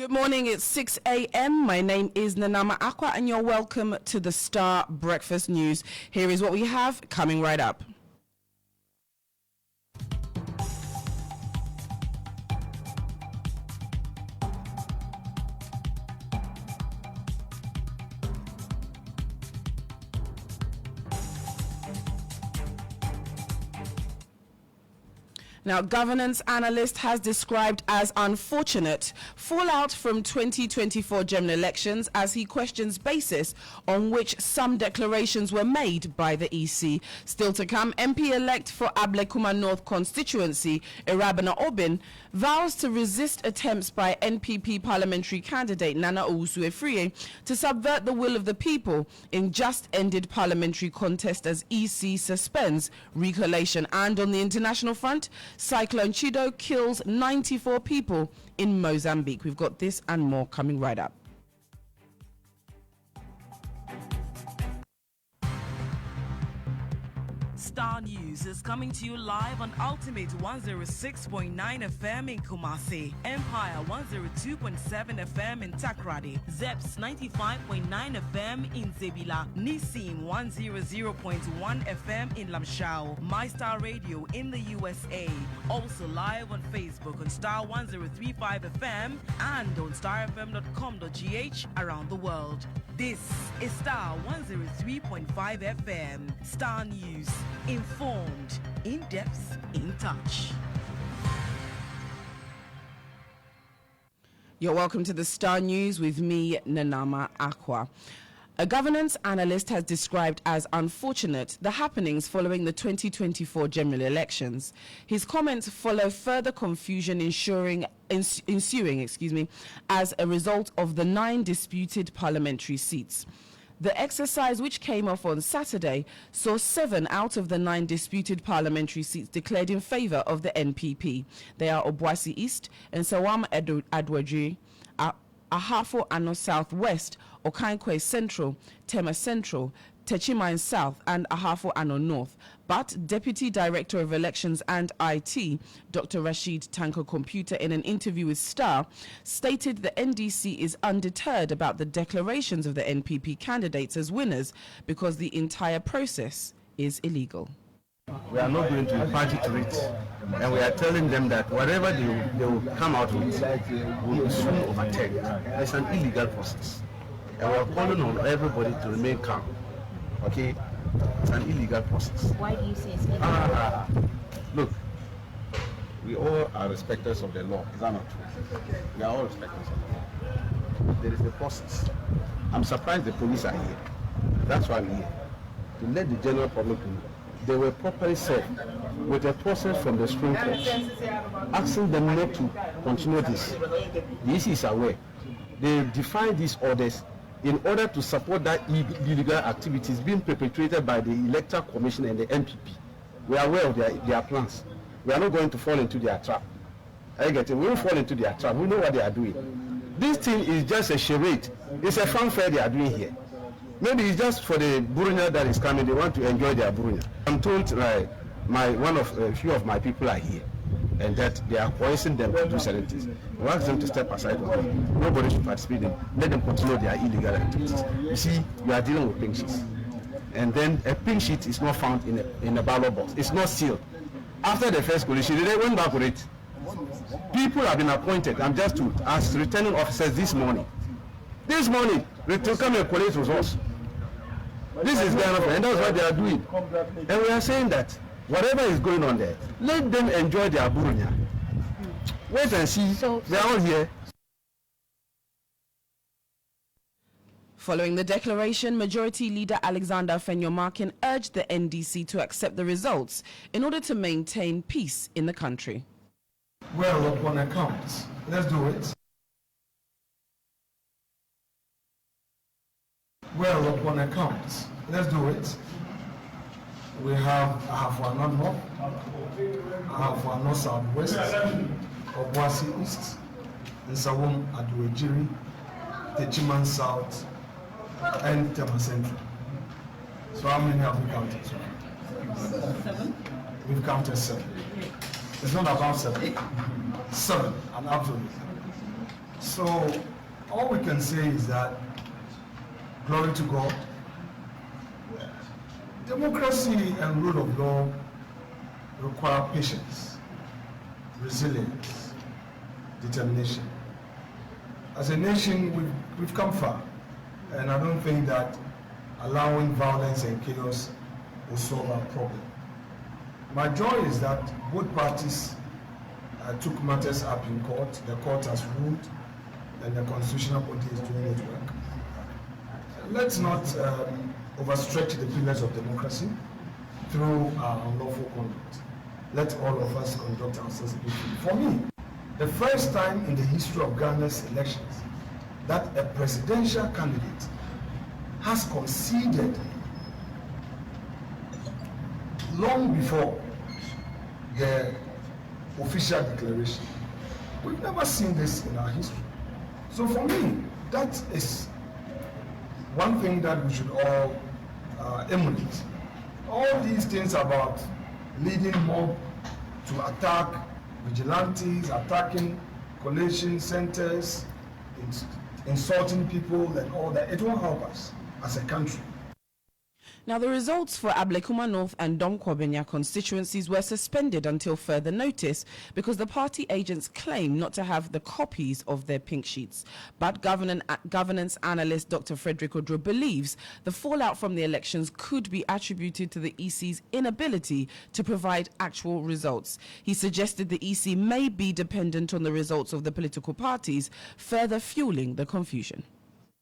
Good morning, it's 6 a.m. My name is Nanama Aqua and you're welcome to the Star Breakfast News. Here is what we have coming right up. Now, governance analyst has described as unfortunate fallout from 2024 general elections as he questions basis on which some declarations were made by the EC. Still to come, MP-elect for Ablekuma North constituency, Irabana Obin, vows to resist attempts by NPP parliamentary candidate Nana Owusu-Efriye to subvert the will of the people in just-ended parliamentary contest as EC suspends recollation. And on the international front, Cyclone Chido kills 94 people in Mozambique. We've got this and more coming right up. Star News is coming to you live on Ultimate 106.9 FM in Kumasi, Empire 102.7 FM in Takrady, Zeps 95.9 FM in Zebila, Nissim 100.1 FM in Lamshao, My Star Radio in the USA, also live on Facebook on Star 103.5 FM and on starfm.com.gh around the world. This is Star 103.5 FM, Star News. Informed, in depth, in touch. You're welcome to the Star News with me, Nanama Aqua. A governance analyst has described as unfortunate the happenings following the 2024 general elections. His comments follow further confusion ensuing as a result of the 9 disputed parliamentary seats. The exercise, which came off on Saturday, saw 7 out of the 9 disputed parliamentary seats declared in favour of the NPP. They are Obuasi East, Nsawam Adwaji, Ahafo Ano South West, Okankwe Central, Tema Central, Techimine South and Ahafo Ano North. But Deputy Director of Elections and IT, Dr. Rashid Tanko Computer, in an interview with Starr, stated the NDC is undeterred about the declarations of the NPP candidates as winners because the entire process is illegal. We are not going to party to it, and we are telling them that whatever they will come out with will be soon overtaken. It's an illegal process, and we are calling on everybody to remain calm. Okay, it's an illegal process. Why do you say it's illegal? Look, we all are respecters of the law. Is that not true? We are all respecters of the law. There is a process. I'm surprised the police are here. That's why we're here, to let the general public know. They were properly served with a process from the Supreme Court, asking them not to continue this. The EC is aware. They define these orders in order to support that illegal activities being perpetrated by the Electoral Commission and the MPP. We are aware of their plans. We are not going to fall into their trap. I get it. We won't fall into their trap. We know what they are doing. This thing is just a charade. It's a fanfare they are doing here. Maybe it's just for the Burunya that is coming. They want to enjoy their Burunya. I'm told a few of my people are here, and that they are coercing them to do certain things. We ask them to step aside. Nobody should participate in. Let them continue their illegal activities. You see, you are dealing with pink sheets, and then a pink sheet is not found in a ballot box. It's not sealed. After the first coalition, they went back with it. People have been appointed. I'm just told as returning officers this morning. This morning, they will come and collate with us. This is Ghana, and that's what they are doing. And we are saying that whatever is going on there, let them enjoy their Burunya. Wait and see. They are all here. Following the declaration, Majority Leader Alexander Fenyomarkin urged the NDC to accept the results in order to maintain peace in the country. Well, upon account, let's do it. Well, upon account, let's do it. We have Ahafo North, Ahafo Southwest, Obuasi East, Nsawam Adwaji, Techiman South, and Tema Central. So how many have we counted? 7. We've counted 7. It's not about 7. 7, an absolute. So all we can say is that glory to God. Democracy and rule of law require patience, resilience, determination. As a nation, we've come far, and I don't think that allowing violence and chaos will solve our problem. My joy is that both parties took matters up in court. The court has ruled, and the constitutional body is doing its work. Let's not overstretch the pillars of democracy through our unlawful conduct. Let all of us conduct ourselves peacefully. For me, the first time in the history of Ghana's elections that a presidential candidate has conceded long before the official declaration. We've never seen this in our history. So for me, that is one thing that we should all emulate. All these things about leading mob to attack vigilantes, attacking collation centers, insulting people and all that, it won't help us as a country. Now, the results for Ablekuma North and Donkwabenya constituencies were suspended until further notice because the party agents claim not to have the copies of their pink sheets. But governance analyst Dr. Frederick Odro believes the fallout from the elections could be attributed to the EC's inability to provide actual results. He suggested the EC may be dependent on the results of the political parties, further fueling the confusion.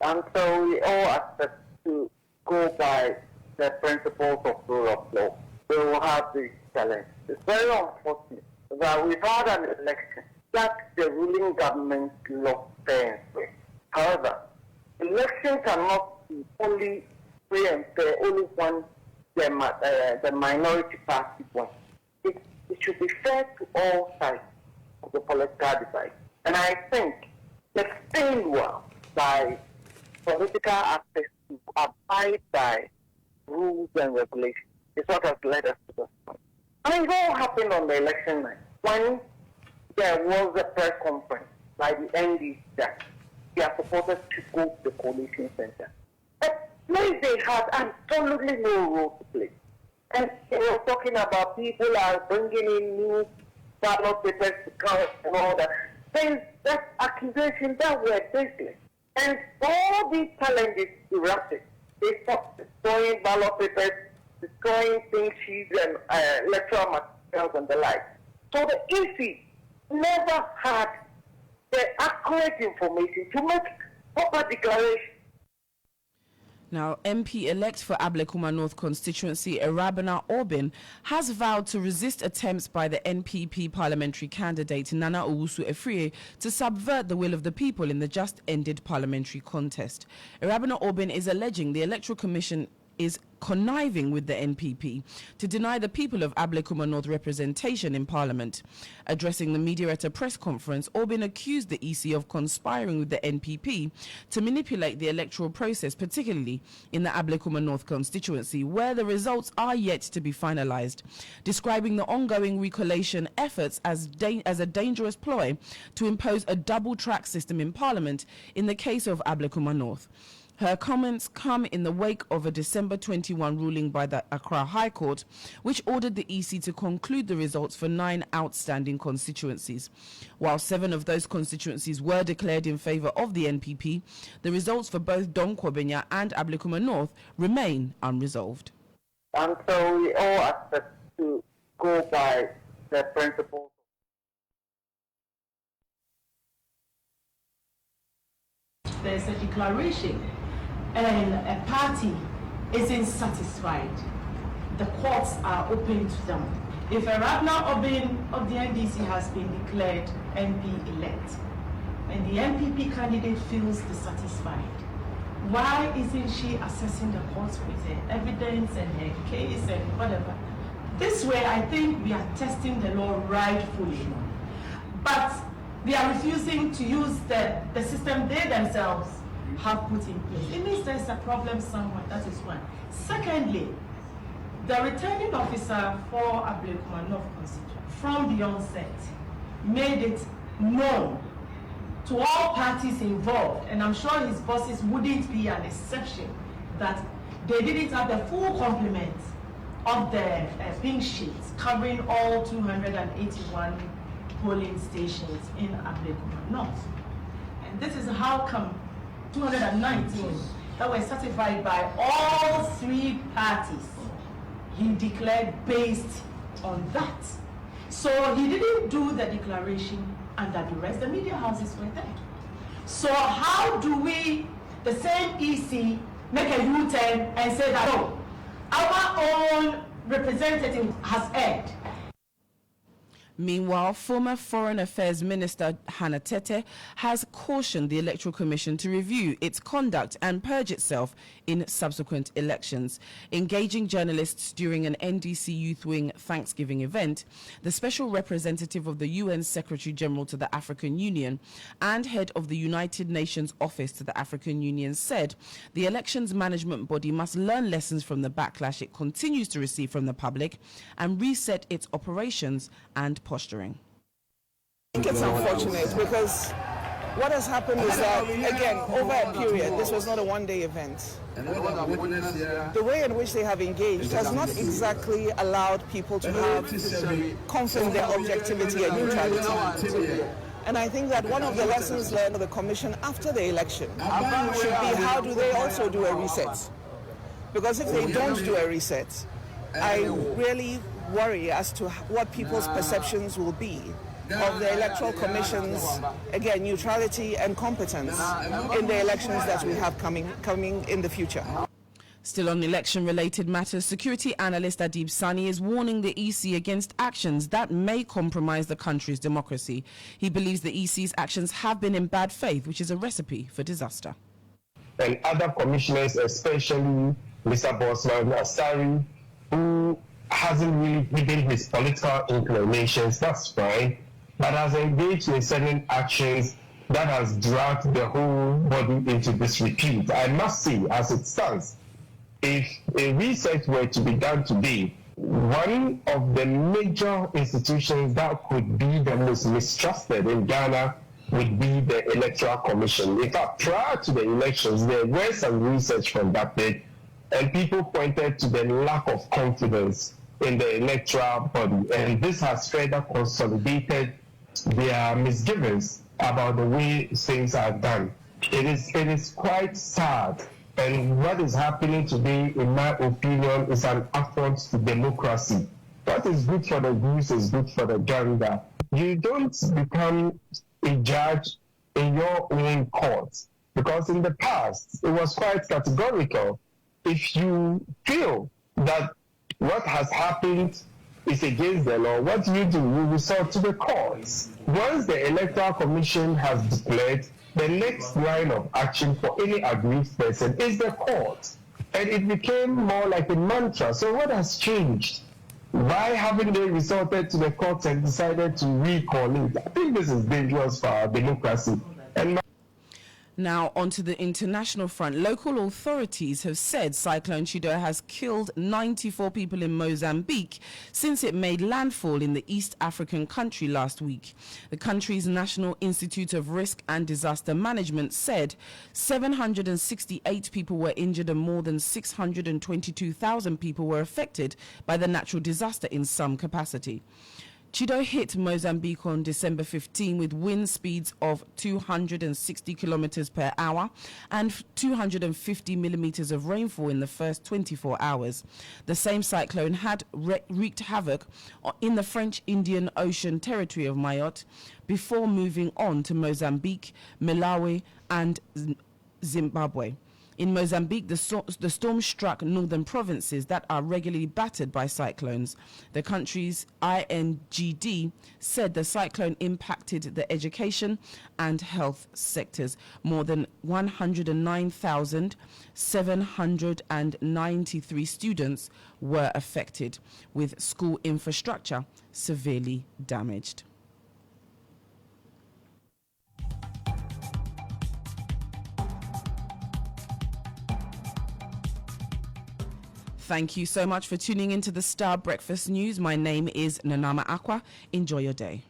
And so we all expect to go by the principles of rule of law. We will have this challenge. It's very unfortunate that we've had an election that the ruling government lost fair and fair. However, election cannot be only free and fair, only when the minority party wins. It should be fair to all sides of the political divide. And I think the failure by political actors to abide by rules and regulations is what has led us to this point. I mean, it all happened on the election night when there was a press conference by the NDC that they are supposed to go to the coalition center. But they had absolutely no role to play. And they were talking about people are bringing in new ballot papers to count and all that. Things, that accusation that were baseless. And all these challenges erupted. They stopped destroying ballot papers, destroying things sheets and electoral materials and the like. So the EC never had the accurate information to make proper declaration. Now, MP-elect for Ablekuma North constituency, Erabena Orbin, has vowed to resist attempts by the NPP parliamentary candidate Nana Owusu Efrie to subvert the will of the people in the just-ended parliamentary contest. Erabena Orbin is alleging the Electoral Commission is conniving with the NPP to deny the people of Ablekuma North representation in Parliament. Addressing the media at a press conference, Orbin accused the EC of conspiring with the NPP to manipulate the electoral process, particularly in the Ablekuma North constituency, where the results are yet to be finalised, describing the ongoing recollation efforts as a dangerous ploy to impose a double-track system in Parliament in the case of Ablekuma North. Her comments come in the wake of a December 21 ruling by the Accra High Court, which ordered the EC to conclude the results for 9 outstanding constituencies. While 7 of those constituencies were declared in favour of the NPP, the results for both Donkwabenya and Ablekuma North remain unresolved. And so we all expect to go by the principles. There's a declaration and a party isn't satisfied, the courts are open to them. If Erabena Orbin of the NDC has been declared MP-elect and the NPP candidate feels dissatisfied, why isn't she assessing the courts with her evidence and her case and whatever? This way, I think we are testing the law rightfully. But they are refusing to use the system they themselves have put in place. It means there's a problem somewhere, that is one. Secondly, the returning officer for Ablekuma North constituency from the onset made it known to all parties involved, and I'm sure his bosses wouldn't be an exception, that they didn't have the full complement of the pink sheets covering all 281 polling stations in Ablekuma North. And this is how come 219 that were certified by all three parties, he declared based on that. So he didn't do the declaration under duress. The media houses were there. So how do we, the same EC, make a U-turn and say that, no, our own representative has erred? Meanwhile, former Foreign Affairs Minister Hannah Tete has cautioned the Electoral Commission to review its conduct and purge itself in subsequent elections. Engaging journalists during an NDC Youth Wing Thanksgiving event, the Special Representative of the UN Secretary General to the African Union and head of the United Nations Office to the African Union said the elections management body must learn lessons from the backlash it continues to receive from the public and reset its operations and posturing. I think it's unfortunate because what has happened is that, again, over a period, this was not a one-day event. The way in which they have engaged has not exactly allowed people to have confidence in their objectivity and neutrality. And I think that one of the lessons learned of the Commission after the election should be how do they also do a reset? Because if they don't do a reset, I really worry as to what people's perceptions will be of the Electoral Commission's, again, neutrality and competence in the elections that we have coming in the future. Still on election-related matters, security analyst Adib Sani is warning the EC against actions that may compromise the country's democracy. He believes the EC's actions have been in bad faith, which is a recipe for disaster. And other commissioners, especially Mr. Bosman Starr, who hasn't really hidden his political inclinations, that's fine, but has engaged in certain actions that has dragged the whole body into disrepute. I must say, as it stands, if a research were to be done today, one of the major institutions that could be the most mistrusted in Ghana would be the Electoral Commission. In fact, prior to the elections, there were some research conducted, and people pointed to the lack of confidence in the electoral body, and this has further consolidated their misgivings about the way things are done. It is quite sad, and what is happening today, in my opinion, is an affront to democracy. What is good for the goose is good for the gander. You don't become a judge in your own court, because in the past it was quite categorical. If you feel that what has happened is against the law, what do? You resort to the courts. Once the Electoral Commission has declared, the next line of action for any aggrieved person is the court. And it became more like a mantra. So what has changed? Why haven't they resorted to the courts and decided to recall it? I think this is dangerous for our democracy. And now, onto the international front. Local authorities have said Cyclone Chido has killed 94 people in Mozambique since it made landfall in the East African country last week. The country's National Institute of Risk and Disaster Management said 768 people were injured and more than 622,000 people were affected by the natural disaster in some capacity. Chido hit Mozambique on December 15 with wind speeds of 260 kilometers per hour and 250 millimeters of rainfall in the first 24 hours. The same cyclone had wreaked havoc in the French Indian Ocean territory of Mayotte before moving on to Mozambique, Malawi and Zimbabwe. In Mozambique, the storm struck northern provinces that are regularly battered by cyclones. The country's INGD said the cyclone impacted the education and health sectors. More than 109,793 students were affected, with school infrastructure severely damaged. Thank you so much for tuning into the Star Breakfast News. My name is Nanama Akwa. Enjoy your day.